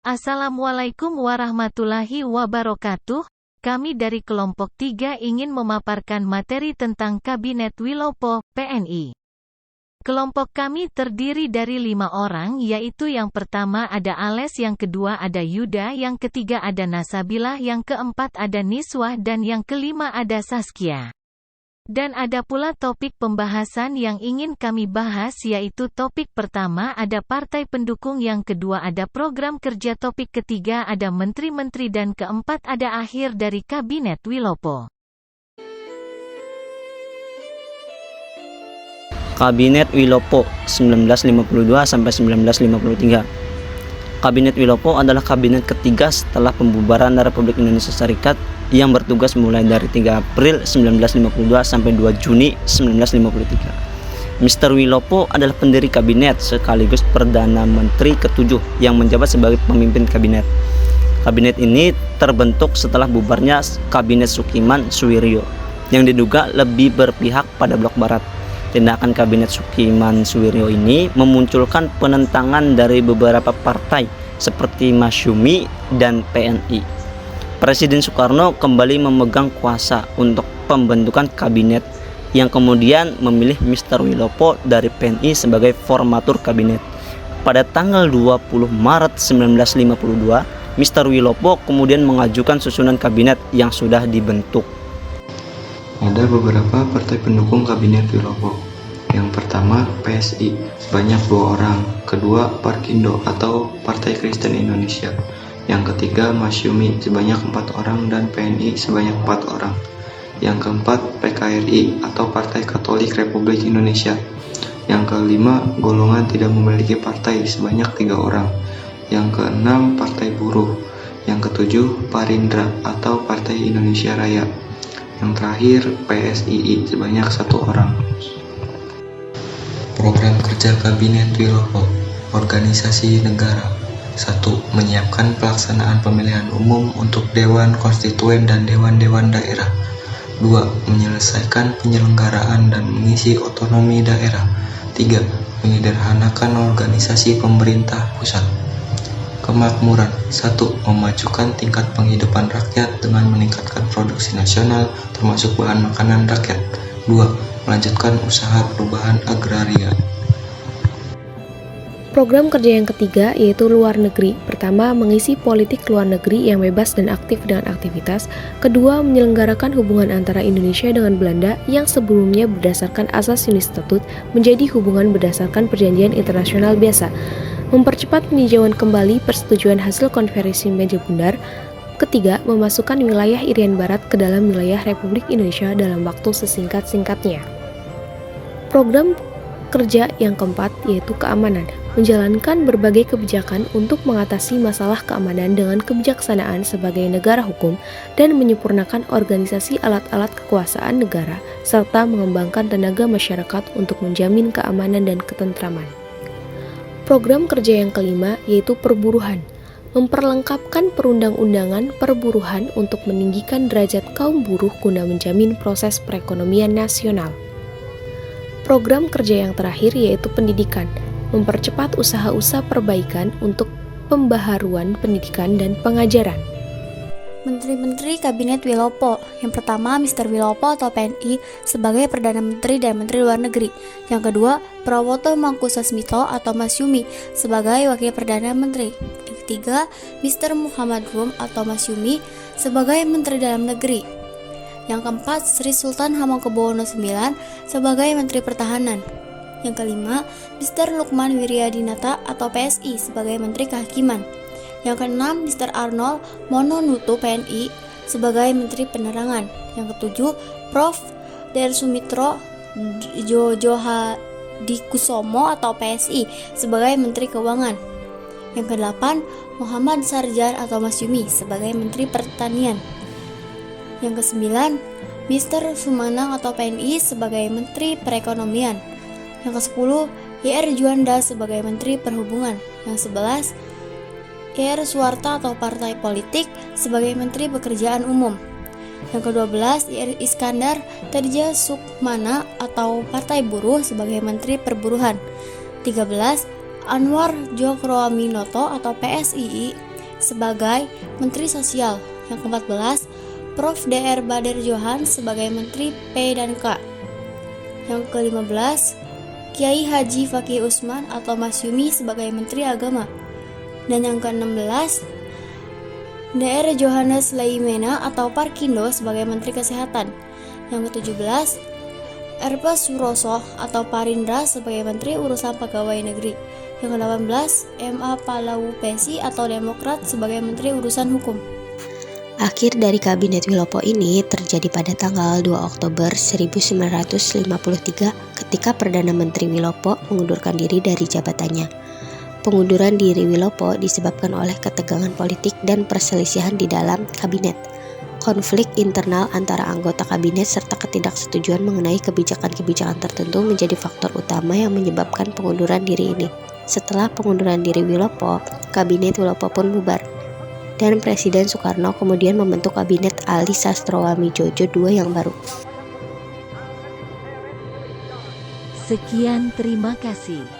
Assalamualaikum warahmatullahi wabarakatuh. Kami dari kelompok 3 ingin memaparkan materi tentang Kabinet Wilopo, PNI. Kelompok kami terdiri dari 5 orang, yaitu yang pertama ada Ales, yang kedua ada Yuda, yang ketiga ada Nasabilah, yang keempat ada Niswah, dan yang kelima ada Saskia. Dan ada pula topik pembahasan yang ingin kami bahas, yaitu topik pertama ada partai pendukung, yang kedua ada program kerja, topik ketiga ada menteri-menteri, dan keempat ada akhir dari Kabinet Wilopo. Kabinet Wilopo 1952-1953. Kabinet Wilopo adalah kabinet ketiga setelah pembubaran Republik Indonesia Serikat yang bertugas mulai dari 3 April 1952 sampai 2 Juni 1953. Mr. Wilopo adalah pendiri kabinet sekaligus Perdana Menteri ke-7 yang menjabat sebagai pemimpin kabinet. Kabinet ini terbentuk setelah bubarnya Kabinet Sukiman-Suwiryo yang diduga lebih berpihak pada blok barat. Tindakan Kabinet Sukiman-Suwiryo ini memunculkan penentangan dari beberapa partai seperti Masyumi dan PNI. Presiden Soekarno kembali memegang kuasa untuk pembentukan kabinet yang kemudian memilih Mr. Wilopo dari PNI sebagai formatur kabinet. Pada tanggal 20 Maret 1952, Mr. Wilopo kemudian mengajukan susunan kabinet yang sudah dibentuk. Ada beberapa partai pendukung Kabinet Wilopo. Yang pertama PSI sebanyak 2 orang, kedua Parkindo atau Partai Kristen Indonesia, yang ketiga Masyumi sebanyak 4 orang dan PNI sebanyak 4 orang, yang keempat PKRI atau Partai Katolik Republik Indonesia, yang kelima golongan tidak memiliki partai sebanyak 3 orang, yang keenam Partai Buruh, yang ketujuh Parindra atau Partai Indonesia Raya, yang terakhir PSII sebanyak 1 orang. Program kerja Kabinet Wilopo. Organisasi negara. 1. Menyiapkan pelaksanaan pemilihan umum untuk Dewan Konstituen dan Dewan-Dewan Daerah. 2. Menyelesaikan penyelenggaraan dan mengisi otonomi daerah. 3. Menyederhanakan organisasi pemerintah pusat. Kemakmuran. 1. Memajukan tingkat penghidupan rakyat dengan meningkatkan produksi nasional termasuk bahan makanan rakyat. 2. Melanjutkan usaha perubahan agraria. Program kerja yang ketiga yaitu luar negeri. Pertama, mengisi politik luar negeri yang bebas dan aktif dengan aktivitas. Kedua, menyelenggarakan hubungan antara Indonesia dengan Belanda yang sebelumnya berdasarkan asas Uni Statut menjadi hubungan berdasarkan perjanjian internasional biasa. Mempercepat peninjauan kembali persetujuan hasil konferensi meja bundar. Ketiga, memasukkan wilayah Irian Barat ke dalam wilayah Republik Indonesia dalam waktu sesingkat-singkatnya. Program kerja yang keempat yaitu keamanan. Menjalankan berbagai kebijakan untuk mengatasi masalah keamanan dengan kebijaksanaan sebagai negara hukum dan menyempurnakan organisasi alat-alat kekuasaan negara serta mengembangkan tenaga masyarakat untuk menjamin keamanan dan ketentraman. Program kerja yang kelima yaitu perburuhan. Memperlengkapkan perundang-undangan perburuhan untuk meninggikan derajat kaum buruh guna menjamin proses perekonomian nasional. Program kerja yang terakhir yaitu pendidikan. Mempercepat usaha-usaha perbaikan untuk pembaharuan pendidikan dan pengajaran. Menteri-menteri Kabinet Wilopo. Yang pertama, Mr. Wilopo atau PNI sebagai Perdana Menteri dan Menteri Luar Negeri. Yang kedua, Prawoto Mangkusasmito atau Masyumi sebagai Wakil Perdana Menteri. Yang ketiga, Mr. Muhammad Rum atau Masyumi sebagai Menteri Dalam Negeri. Yang keempat, Sri Sultan Hamengkubuwono IX sebagai Menteri Pertahanan. Yang kelima, Mr. Lukman Wiryadinata atau PSI sebagai Menteri Kehakiman. Yang keenam, Mr. Arnold Mononuto PNI sebagai Menteri Penerangan. Yang ketujuh, Prof. Dersumitro Djojodikusumo atau PSI sebagai Menteri Keuangan. Yang kedelapan, Muhammad Sarjar atau Masyumi sebagai Menteri Pertanian. Yang kesembilan, Mr. Sumanang atau PNI sebagai Menteri Perekonomian. Yang kesepuluh, YR Juanda sebagai Menteri Perhubungan. Yang 11, YR Suwarta atau Partai Politik sebagai Menteri Pekerjaan Umum. Yang ke-12, YR Iskandar Terja Sukmana atau Partai Buruh sebagai Menteri Perburuhan. 13, Anwar Djokroaminoto atau PSII sebagai Menteri Sosial. Yang ke-14, Prof. Dr. Bader Johan sebagai Menteri P dan K. Yang ke-15, Kiai Haji Fakih Usman atau Masyumi sebagai Menteri Agama. Dan yang ke-16, Dr. Johannes Leimena atau Parkindo sebagai Menteri Kesehatan. Yang ke-17, RP Suroso atau Parindra sebagai Menteri Urusan Pegawai Negeri. Yang ke-18, MA Palau Pesi atau Demokrat sebagai Menteri Urusan Hukum. Akhir dari Kabinet Wilopo ini terjadi pada tanggal 2 Oktober 1953 ketika Perdana Menteri Wilopo mengundurkan diri dari jabatannya. Pengunduran diri Wilopo disebabkan oleh ketegangan politik dan perselisihan di dalam kabinet, konflik internal antara anggota kabinet serta ketidaksetujuan mengenai kebijakan-kebijakan tertentu menjadi faktor utama yang menyebabkan pengunduran diri ini. Setelah pengunduran diri Wilopo, Kabinet Wilopo pun bubar. Dan Presiden Soekarno kemudian membentuk Kabinet Ali Sastrawami Djodjo II yang baru. Sekian, terima kasih.